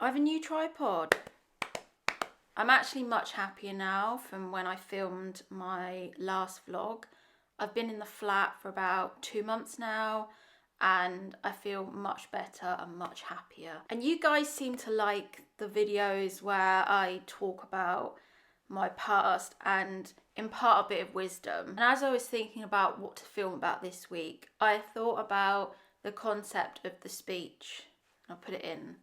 I have a new tripod. I'm actually much happier now from when I filmed my last vlog. I've been in the flat for about 2 months now and I feel much better and much happier. And you guys seem to like the videos where I talk about my past and impart a bit of wisdom. And as I was thinking about what to film about this week, I thought about the concept of the speech. I'll put it in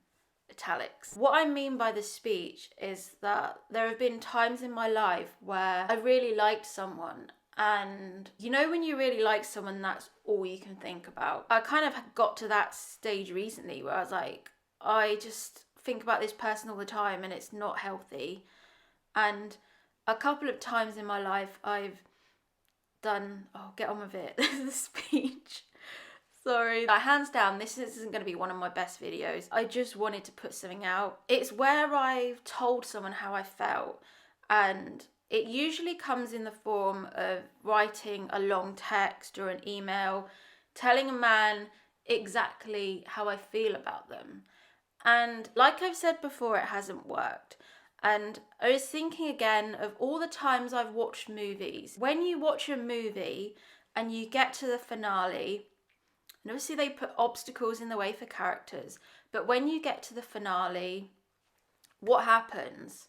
italics. What I mean by the speech is that there have been times in my life where I really liked someone, and you know when you really like someone, that's all you can think about. I kind of got to that stage recently where I was like, I just think about this person all the time and it's not healthy. And a couple of times in my life I've done, oh, get on with it, the speech. Sorry. Hands down, this isn't going to be one of my best videos. I just wanted to put something out. It's where I've told someone how I felt, and it usually comes in the form of writing a long text or an email telling a man exactly how I feel about them. And like I've said before, it hasn't worked. And I was thinking again of all the times I've watched movies. When you watch a movie and you get to the finale, and obviously they put obstacles in the way for characters, but when you get to the finale, what happens?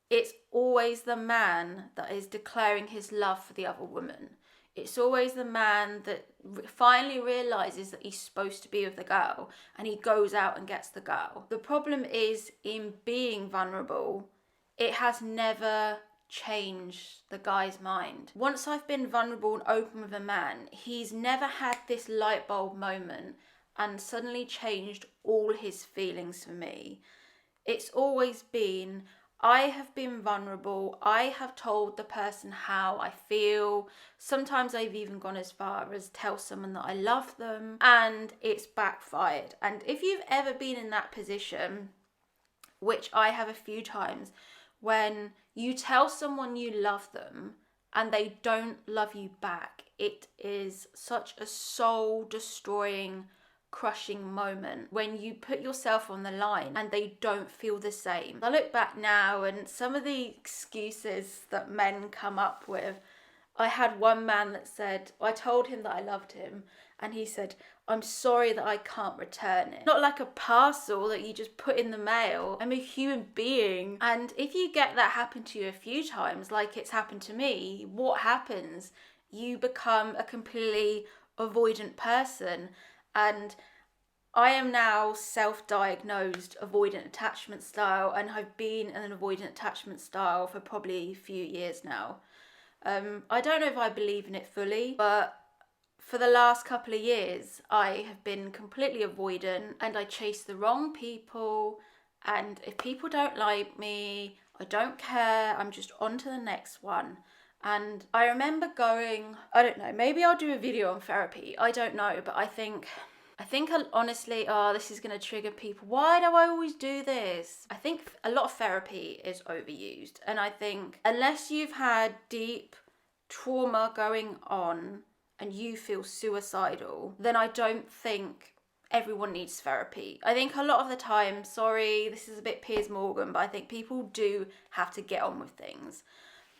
It's always the man that is declaring his love for the other woman. It's always the man that finally realises that he's supposed to be with the girl and he goes out and gets the girl. The problem is, in being vulnerable, it has never changed the guy's mind. Once I've been vulnerable and open with a man, he's never had this light bulb moment and suddenly changed all his feelings for me. It's always been, I have been vulnerable, I have told the person how I feel. Sometimes I've even gone as far as tell someone that I love them, and it's backfired. And if you've ever been in that position, which I have a few times, when you tell someone you love them and they don't love you back, it is such a soul destroying, crushing moment when you put yourself on the line and they don't feel the same. I look back now and some of the excuses that men come up with. I had one man that said, I told him that I loved him and he said, I'm sorry that I can't return it. Not like a parcel that you just put in the mail. I'm a human being. And if you get that happen to you a few times, like it's happened to me, what happens? You become a completely avoidant person. And I am now self-diagnosed avoidant attachment style, and I've been in an avoidant attachment style for probably a few years now. I don't know if I believe in it fully, but for the last couple of years, I have been completely avoidant and I chase the wrong people. And if people don't like me, I don't care. I'm just on to the next one. And I remember going, I don't know, maybe I'll do a video on therapy. I don't know, but I think honestly, this is going to trigger people. Why do I always do this? I think a lot of therapy is overused. And I think unless you've had deep trauma going on and you feel suicidal, then I don't think everyone needs therapy. I think a lot of the time, sorry, this is a bit Piers Morgan, but I think people do have to get on with things.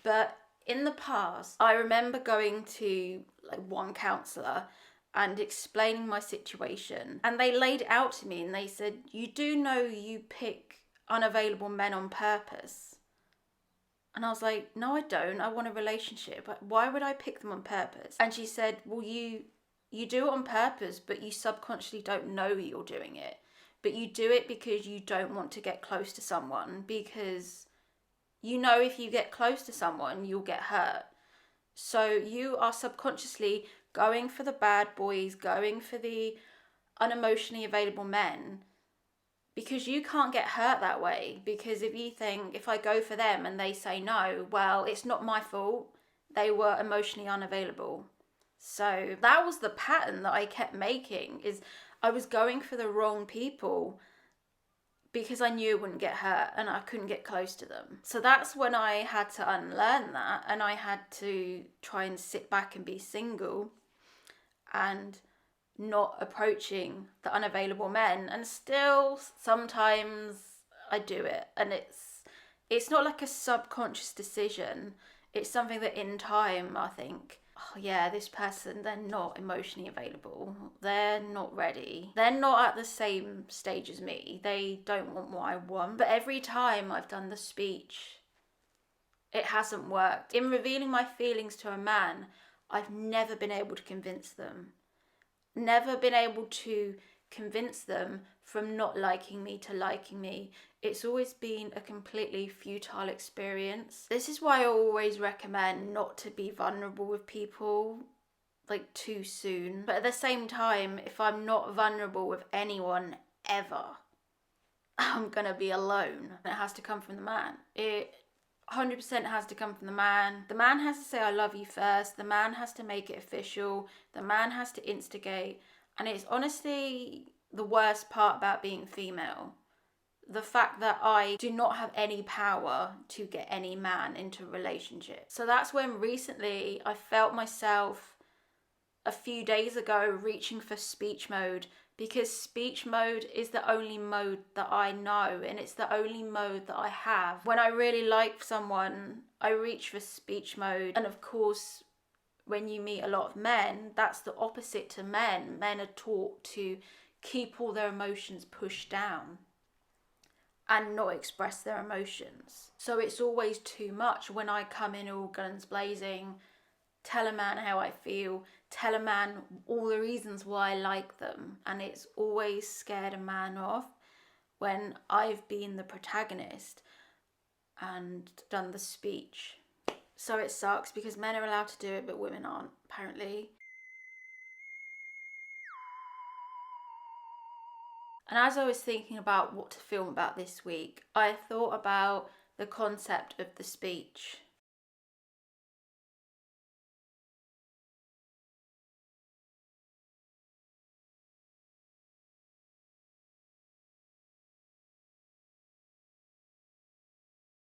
But in the past, I remember going to like one counsellor and explaining my situation, and they laid it out to me and they said, you do know you pick unavailable men on purpose? And I was like, no, I don't. I want a relationship. Why would I pick them on purpose? And she said, well, you do it on purpose, but you subconsciously don't know you're doing it. But you do it because you don't want to get close to someone, because you know if you get close to someone, you'll get hurt. So you are subconsciously going for the bad boys, going for the unemotionally available men, because you can't get hurt that way. Because if you think, if I go for them and they say no, well, it's not my fault. They were emotionally unavailable. So that was the pattern that I kept making, is I was going for the wrong people because I knew it wouldn't get hurt and I couldn't get close to them. So that's when I had to unlearn that, and I had to try and sit back and be single and not approaching the unavailable men, and still sometimes I do it, and it's not like a subconscious decision. It's something that in time I think, oh yeah, this person, they're not emotionally available, they're not ready, they're not at the same stage as me, they don't want what I want. But every time I've done the speech, it hasn't worked. In revealing my feelings to a man, I've never been able to convince them. Never been able to convince them from not liking me to liking me. It's always been a completely futile experience. This is why I always recommend not to be vulnerable with people like too soon. But at the same time, if I'm not vulnerable with anyone ever, I'm gonna be alone. It has to come from the man. It 100% has to come from the man. The man has to say I love you first. The man has to make it official. The man has to instigate. And it's honestly the worst part about being female. The fact that I do not have any power to get any man into a relationship. So that's when recently I felt myself a few days ago reaching for speech mode, because speech mode is the only mode that I know, and it's the only mode that I have. When I really like someone, I reach for speech mode. And of course, when you meet a lot of men, that's the opposite to men. Men are taught to keep all their emotions pushed down and not express their emotions. So it's always too much when I come in all guns blazing, tell a man how I feel, tell a man all the reasons why I like them, and it's always scared a man off when I've been the protagonist and done the speech. So it sucks because men are allowed to do it but women aren't, apparently. And as I was thinking about what to film about this week, I thought about the concept of the speech.